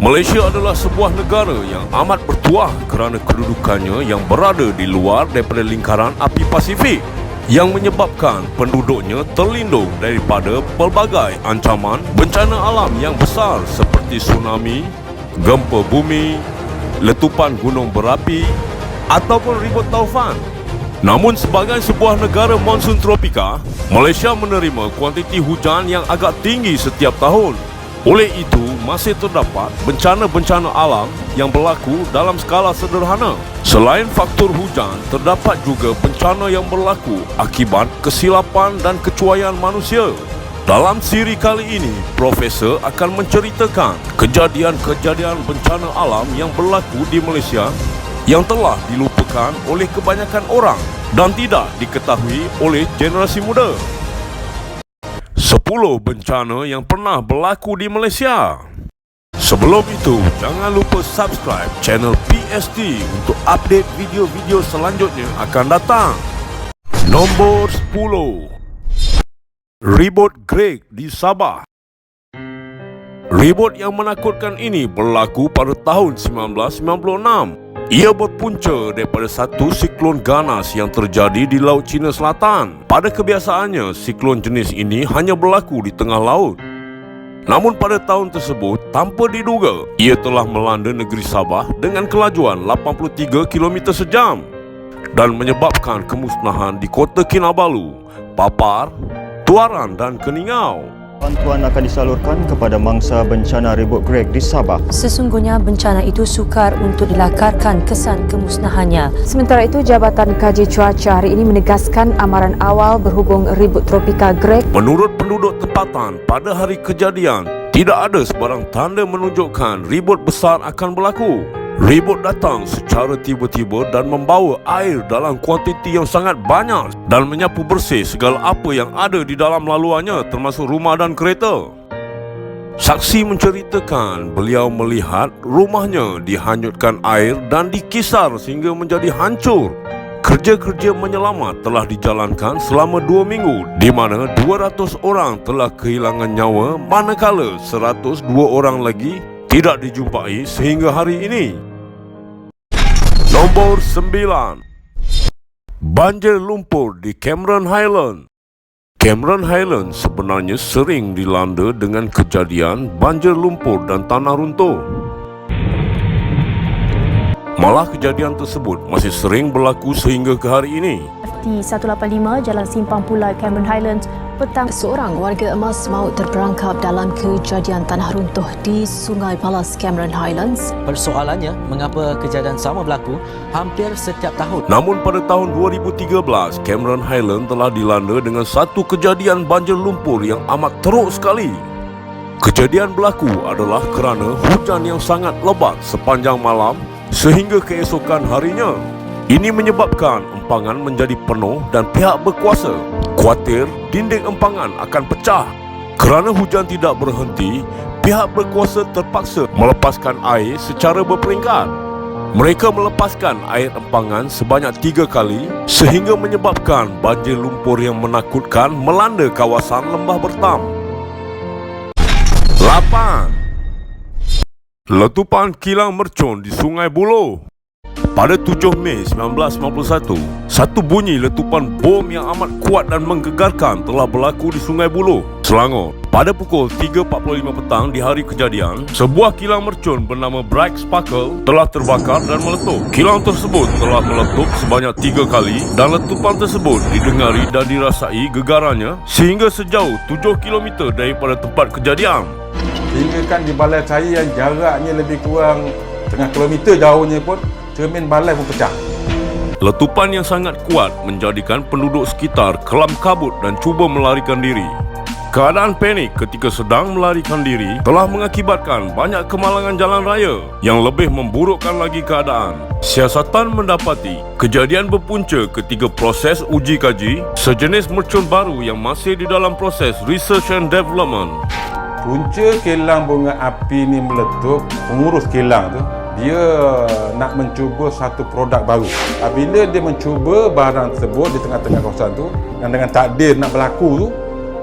Malaysia adalah sebuah negara yang amat bertuah kerana kedudukannya yang berada di luar daripada lingkaran api Pasifik, yang menyebabkan penduduknya terlindung daripada pelbagai ancaman bencana alam yang besar seperti tsunami, gempa bumi, letupan gunung berapi ataupun ribut taufan. Namun sebagai sebuah negara monsun tropika, Malaysia menerima kuantiti hujan yang agak tinggi setiap tahun. Oleh itu, masih terdapat bencana-bencana alam yang berlaku dalam skala sederhana. Selain faktor hujan, terdapat juga bencana yang berlaku akibat kesilapan dan kecuaian manusia. Dalam siri kali ini, Profesor akan menceritakan kejadian-kejadian bencana alam yang berlaku di Malaysia yang telah dilupakan oleh kebanyakan orang dan tidak diketahui oleh generasi muda. 10 bencana yang pernah berlaku di Malaysia. Sebelum itu, jangan lupa subscribe channel PST untuk update video-video selanjutnya akan datang. Nombor 10. Ribut Greg di Sabah. Ribut yang menakutkan ini berlaku pada tahun 1996. Ia berpunca daripada satu siklon ganas yang terjadi di Laut Cina Selatan. Pada kebiasaannya, siklon jenis ini hanya berlaku di tengah laut. Namun pada tahun tersebut, tanpa diduga, ia telah melanda negeri Sabah dengan kelajuan 83 km sejam dan menyebabkan kemusnahan di Kota Kinabalu, Papar, Tuaran dan Keningau. Bantuan akan disalurkan kepada mangsa bencana ribut Greg di Sabah. Sesungguhnya bencana itu sukar untuk dilakarkan kesan kemusnahannya. Sementara itu, Jabatan Kaji Cuaca hari ini menegaskan amaran awal berhubung ribut tropika Greg. Menurut penduduk tempatan, pada hari kejadian, tidak ada sebarang tanda menunjukkan ribut besar akan berlaku. Ribut datang secara tiba-tiba dan membawa air dalam kuantiti yang sangat banyak dan menyapu bersih segala apa yang ada di dalam laluannya, termasuk rumah dan kereta. Saksi menceritakan beliau melihat rumahnya dihanyutkan air dan dikisar sehingga menjadi hancur. Kerja-kerja menyelamat telah dijalankan selama 2 minggu di mana 200 orang telah kehilangan nyawa, manakala 102 orang lagi tidak dijumpai sehingga hari ini. Nombor 9. Banjir lumpur di Cameron Highland. Cameron Highland sebenarnya sering dilanda dengan kejadian banjir lumpur dan tanah runtuh. Malah kejadian tersebut masih sering berlaku sehingga ke hari ini. Di 185 Jalan Simpang Pulai, Cameron Highlands, petang seorang warga emas maut terperangkap dalam kejadian tanah runtuh di Sungai Balas, Cameron Highlands. Persoalannya, mengapa kejadian sama berlaku hampir setiap tahun? Namun pada tahun 2013, Cameron Highlands telah dilanda dengan satu kejadian banjir lumpur yang amat teruk sekali. Kejadian berlaku adalah kerana hujan yang sangat lebat sepanjang malam sehingga keesokan harinya. Ini menyebabkan empangan menjadi penuh dan pihak berkuasa khawatir dinding empangan akan pecah. Kerana hujan tidak berhenti, pihak berkuasa terpaksa melepaskan air secara berperingkat. Mereka melepaskan air empangan sebanyak 3 kali sehingga menyebabkan banjir lumpur yang menakutkan melanda kawasan Lembah Bertam. 8. Letupan kilang mercun di Sungai Buloh. Pada 7 Mei 1991, satu bunyi letupan bom yang amat kuat dan menggegarkan telah berlaku di Sungai Buloh, Selangor. Pada pukul 3.45 petang di hari kejadian, sebuah kilang mercun bernama Bright Sparkle telah terbakar dan meletup. Kilang tersebut telah meletup sebanyak 3 kali dan letupan tersebut didengari dan dirasai gegarannya sehingga sejauh 7 km daripada tempat kejadian. Hingga kan di balai saya yang jaraknya lebih kurang setengah kilometer jauhnya pun cermin balai pun pecah. Letupan yang sangat kuat menjadikan penduduk sekitar kelam kabut dan cuba melarikan diri. Keadaan panik ketika sedang melarikan diri telah mengakibatkan banyak kemalangan jalan raya yang lebih memburukkan lagi keadaan. Siasatan mendapati kejadian berpunca ketika proses uji kaji sejenis mercun baru yang masih di dalam proses research and development. Punca kilang bunga api ni meletup, pengurus kilang tu dia nak mencuba satu produk baru. Bila dia mencuba barang tersebut di tengah-tengah kawasan tu dan dengan takdir nak berlaku tu,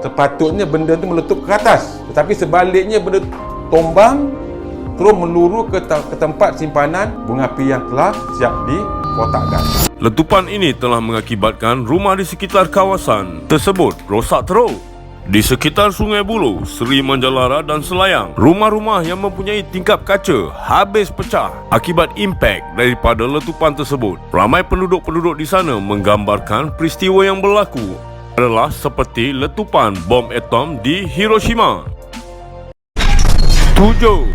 sepatutnya benda tu meletup ke atas. Tetapi sebaliknya benda tombang terus meluru ke tempat simpanan bunga api yang telah siap dikotakkan. Letupan ini telah mengakibatkan rumah di sekitar kawasan tersebut rosak teruk. Di sekitar Sungai Buloh, Seri Manjalara dan Selayang, rumah-rumah yang mempunyai tingkap kaca habis pecah akibat impak daripada letupan tersebut. Ramai penduduk-penduduk di sana menggambarkan peristiwa yang berlaku adalah seperti letupan bom atom di Hiroshima. 7.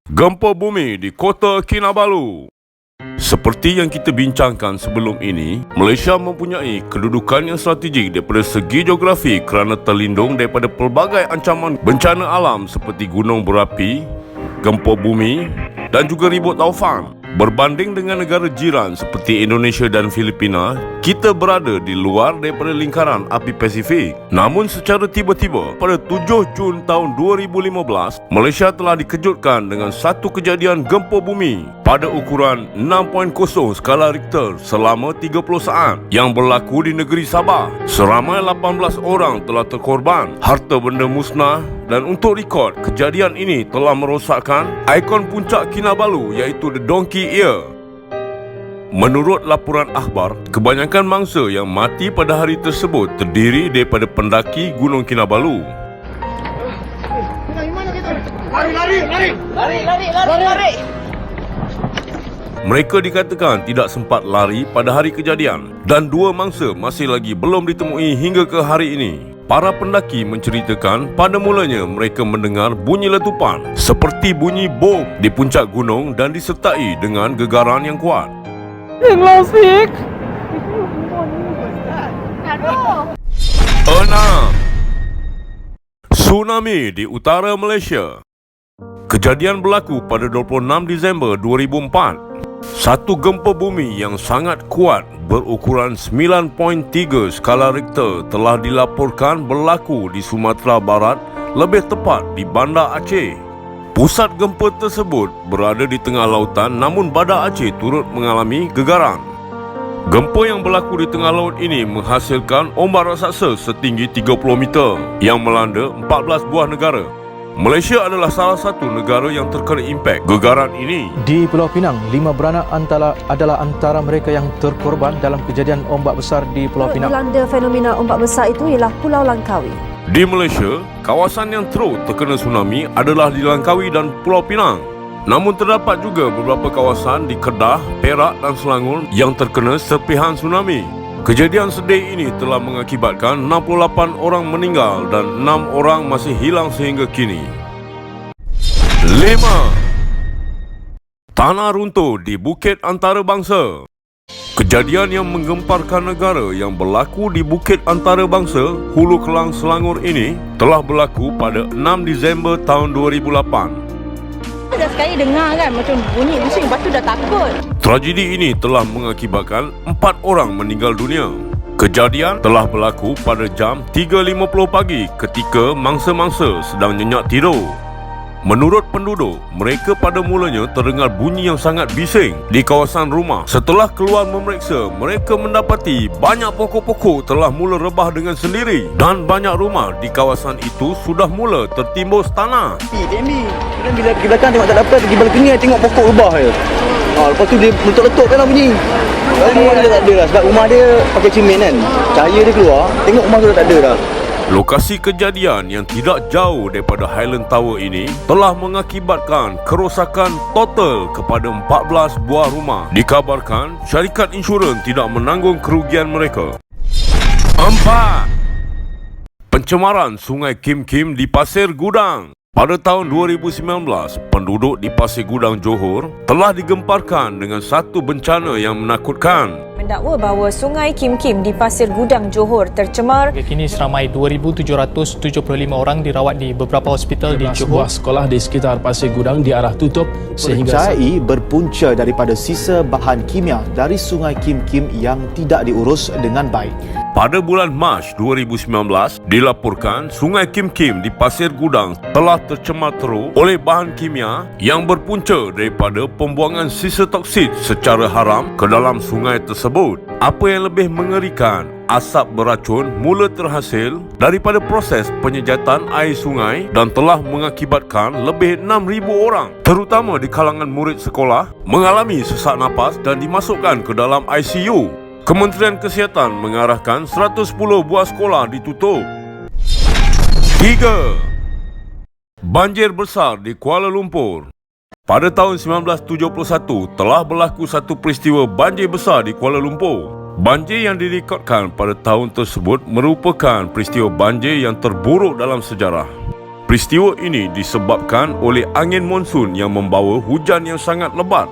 Gempa bumi di kota Kinabalu. Seperti yang kita bincangkan sebelum ini, Malaysia mempunyai kedudukan yang strategik daripada segi geografi kerana terlindung daripada pelbagai ancaman bencana alam seperti gunung berapi, gempa bumi dan juga ribut taufan. Berbanding dengan negara jiran seperti Indonesia dan Filipina, kita berada di luar daripada lingkaran api Pasifik. Namun secara tiba-tiba, pada 7 Jun tahun 2015, Malaysia telah dikejutkan dengan satu kejadian gempa bumi pada ukuran 6.0 skala Richter selama 30 saat yang berlaku di negeri Sabah. Seramai 18 orang telah terkorban, harta benda musnah, dan untuk rekod, kejadian ini telah merosakkan ikon puncak Kinabalu iaitu The Donkey Ear. Menurut laporan akhbar, kebanyakan mangsa yang mati pada hari tersebut terdiri daripada pendaki Gunung Kinabalu. Lari! Mereka dikatakan tidak sempat lari pada hari kejadian dan dua mangsa masih lagi belum ditemui hingga ke hari ini. Para pendaki menceritakan pada mulanya mereka mendengar bunyi letupan seperti bunyi bom di puncak gunung dan disertai dengan gegaran yang kuat. 6. Tsunami di utara Malaysia. Kejadian berlaku pada 26 Disember 2004. Satu gempa bumi yang sangat kuat berukuran 9.3 skala Richter telah dilaporkan berlaku di Sumatera Barat, lebih tepat di Bandar Aceh. Pusat gempa tersebut berada di tengah lautan, namun Bandar Aceh turut mengalami gegaran. Gempa yang berlaku di tengah laut ini menghasilkan ombak raksasa setinggi 30 meter yang melanda 14 buah negara. Malaysia adalah salah satu negara yang terkena impak gegaran ini. Di Pulau Pinang, 5 beranak adalah antara mereka yang terkorban dalam kejadian ombak besar di Pulau Pinang. Dilanda fenomena ombak besar itu ialah Pulau Langkawi. Di Malaysia, kawasan yang teruk terkena tsunami adalah di Langkawi dan Pulau Pinang. Namun terdapat juga beberapa kawasan di Kedah, Perak dan Selangor yang terkena serpihan tsunami. Kejadian sedih ini telah mengakibatkan 68 orang meninggal dan 6 orang masih hilang sehingga kini. 5. Tanah runtuh di Bukit Antarabangsa. Kejadian yang menggemparkan negara yang berlaku di Bukit Antarabangsa, Hulu Kelang, Selangor ini telah berlaku pada 6 Disember tahun 2008. Dah sekali dengar kan macam bunyi bising, lepas tu dah takut. Tragedi ini telah mengakibatkan 4 orang meninggal dunia. Kejadian telah berlaku pada jam 3.50 pagi ketika mangsa-mangsa sedang nyenyak tidur. Menurut penduduk, mereka pada mulanya terdengar bunyi yang sangat bising di kawasan rumah. Setelah keluar memeriksa, mereka mendapati banyak pokok-pokok telah mula rebah dengan sendiri dan banyak rumah di kawasan itu sudah mula tertimbus tanah. Dan bila pergi belakang tengok tak ada apa, pergi balkoni tengok pokok rebah je. Lepas tu dia letup-letup kan lah bunyi. Rumah dia tak ada lah sebab rumah dia pakai cermin kan. Cahaya dia keluar, tengok rumah tu dah tak ada dah. Lokasi kejadian yang tidak jauh daripada Highland Tower ini telah mengakibatkan kerosakan total kepada 14 buah rumah. Dikabarkan syarikat insurans tidak menanggung kerugian mereka. 4. Pencemaran Sungai Kim Kim di Pasir Gudang. Pada tahun 2019, penduduk di Pasir Gudang, Johor telah digemparkan dengan satu bencana yang menakutkan. Mendakwa bahawa Sungai Kim Kim di Pasir Gudang, Johor tercemar. Kini seramai 2,775 orang dirawat di beberapa hospital di Johor. Sebuah sekolah di sekitar Pasir Gudang diarah tutup sehingga berpunca daripada sisa bahan kimia dari Sungai Kim Kim yang tidak diurus dengan baik. Pada bulan Mac 2019, dilaporkan Sungai Kim Kim di Pasir Gudang telah tercemar teruk oleh bahan kimia yang berpunca daripada pembuangan sisa toksik secara haram ke dalam sungai tersebut. Apa yang lebih mengerikan asap beracun mula terhasil daripada proses penyejatan air sungai dan telah mengakibatkan lebih 6,000 orang, terutama di kalangan murid sekolah, mengalami sesak napas dan dimasukkan ke dalam ICU. Kementerian Kesihatan mengarahkan 110 buah sekolah ditutup. 3. Banjir besar di Kuala Lumpur. Pada tahun 1971 telah berlaku satu peristiwa banjir besar di Kuala Lumpur. Banjir yang direkodkan pada tahun tersebut merupakan peristiwa banjir yang terburuk dalam sejarah. Peristiwa ini disebabkan oleh angin monsun yang membawa hujan yang sangat lebat.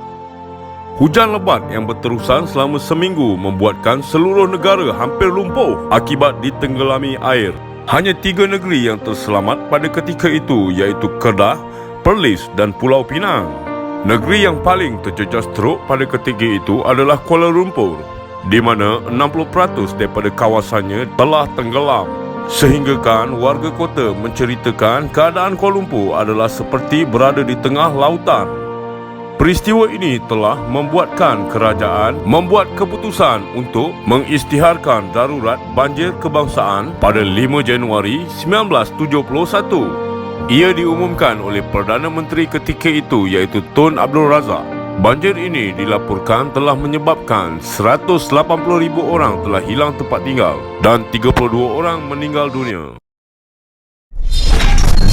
Hujan lebat yang berterusan selama seminggu membuatkan seluruh negara hampir lumpuh akibat ditenggelami air. Hanya 3 negeri yang terselamat pada ketika itu, iaitu Kedah, Perlis dan Pulau Pinang. Negeri yang paling terjejas teruk pada ketika itu adalah Kuala Lumpur, di mana 60% daripada kawasannya telah tenggelam. Sehinggakan warga kota menceritakan keadaan Kuala Lumpur adalah seperti berada di tengah lautan. Peristiwa ini telah membuatkan kerajaan membuat keputusan untuk mengisytiharkan darurat banjir kebangsaan pada 5 Januari 1971. Ia diumumkan oleh Perdana Menteri ketika itu, iaitu Tun Abdul Razak. Banjir ini dilaporkan telah menyebabkan 180,000 orang telah hilang tempat tinggal dan 32 orang meninggal dunia.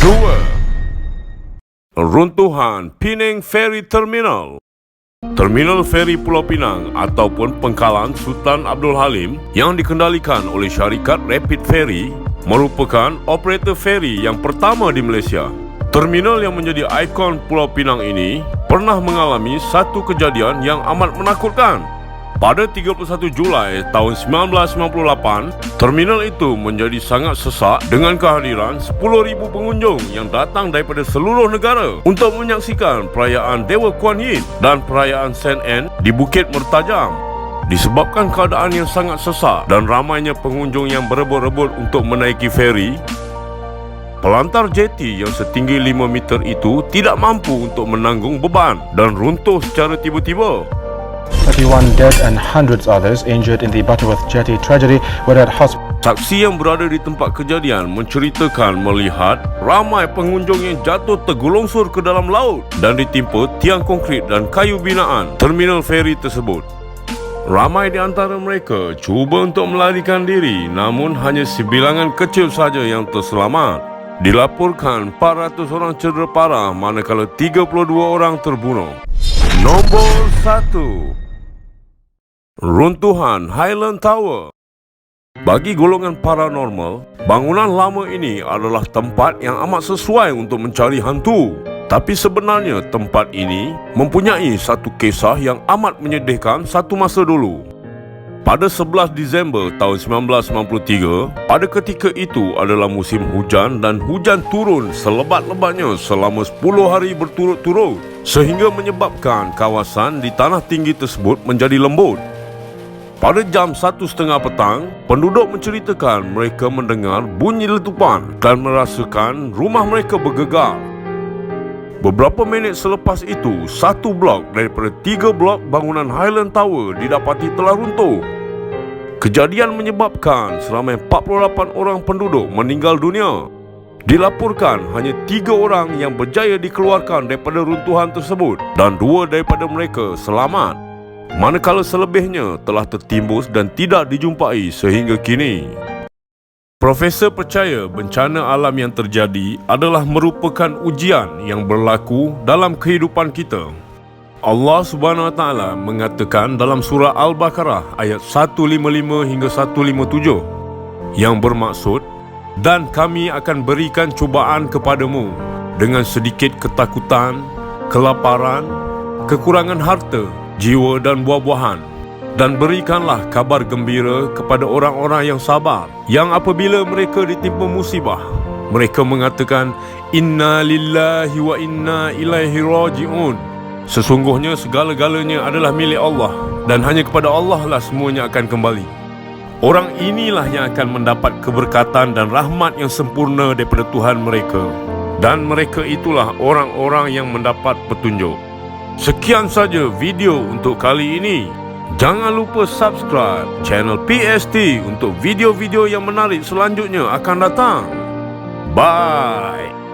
2. Runtuhan Penang Ferry Terminal. Terminal feri Pulau Pinang ataupun Pengkalan Sultan Abdul Halim yang dikendalikan oleh syarikat Rapid Ferry merupakan operator feri yang pertama di Malaysia. Terminal yang menjadi ikon Pulau Pinang ini pernah mengalami satu kejadian yang amat menakutkan. Pada 31 Julai tahun 1998, terminal itu menjadi sangat sesak dengan kehadiran 10,000 pengunjung yang datang daripada seluruh negara untuk menyaksikan perayaan Dewa Kuan Yin dan perayaan Saint Anne di Bukit Mertajam. Disebabkan keadaan yang sangat sesak dan ramainya pengunjung yang berebut-rebut untuk menaiki feri, pelantar jeti yang setinggi 5 meter itu tidak mampu untuk menanggung beban dan runtuh secara tiba-tiba. 31 dead and hundreds others injured in the Butterworth Jetty tragedy were at hospital. Saksi yang berada di tempat kejadian menceritakan melihat ramai pengunjung yang jatuh tergulungsur ke dalam laut dan ditimpa tiang konkrit dan kayu binaan terminal feri tersebut. Ramai di antara mereka cuba untuk melarikan diri, namun hanya sebilangan kecil saja yang terselamat. Dilaporkan 400 orang cedera parah manakala 32 orang terbunuh. Nombor 1. Runtuhan Highland Tower. Bagi golongan paranormal, bangunan lama ini adalah tempat yang amat sesuai untuk mencari hantu. Tapi sebenarnya tempat ini mempunyai satu kisah yang amat menyedihkan satu masa dulu. Pada 11 Disember tahun 1993, pada ketika itu adalah musim hujan dan hujan turun selebat-lebatnya selama 10 hari berturut-turut sehingga menyebabkan kawasan di tanah tinggi tersebut menjadi lembut. Pada jam 1.30 petang, penduduk menceritakan mereka mendengar bunyi letupan dan merasakan rumah mereka bergegar. Beberapa minit selepas itu, satu blok daripada 3 blok bangunan Highland Tower didapati telah runtuh. Kejadian menyebabkan seramai 48 orang penduduk meninggal dunia. Dilaporkan hanya 3 orang yang berjaya dikeluarkan daripada runtuhan tersebut dan 2 daripada mereka selamat, manakala selebihnya telah tertimbus dan tidak dijumpai sehingga kini. Profesor percaya bencana alam yang terjadi adalah merupakan ujian yang berlaku dalam kehidupan kita. Allah Subhanahu Wa Taala mengatakan dalam surah Al-Baqarah ayat 155 hingga 157 yang bermaksud, dan kami akan berikan cubaan kepadamu dengan sedikit ketakutan, kelaparan, kekurangan harta, jiwa dan buah-buahan. Dan berikanlah kabar gembira kepada orang-orang yang sabar, yang apabila mereka ditimpa musibah, mereka mengatakan, Inna lillahi wa inna ilaihi raji'un. Sesungguhnya segala-galanya adalah milik Allah dan hanya kepada Allah lah semuanya akan kembali. Orang inilah yang akan mendapat keberkatan dan rahmat yang sempurna daripada Tuhan mereka, dan mereka itulah orang-orang yang mendapat petunjuk. Sekian saja video untuk kali ini. Jangan lupa subscribe channel PST untuk video-video yang menarik selanjutnya akan datang. Bye.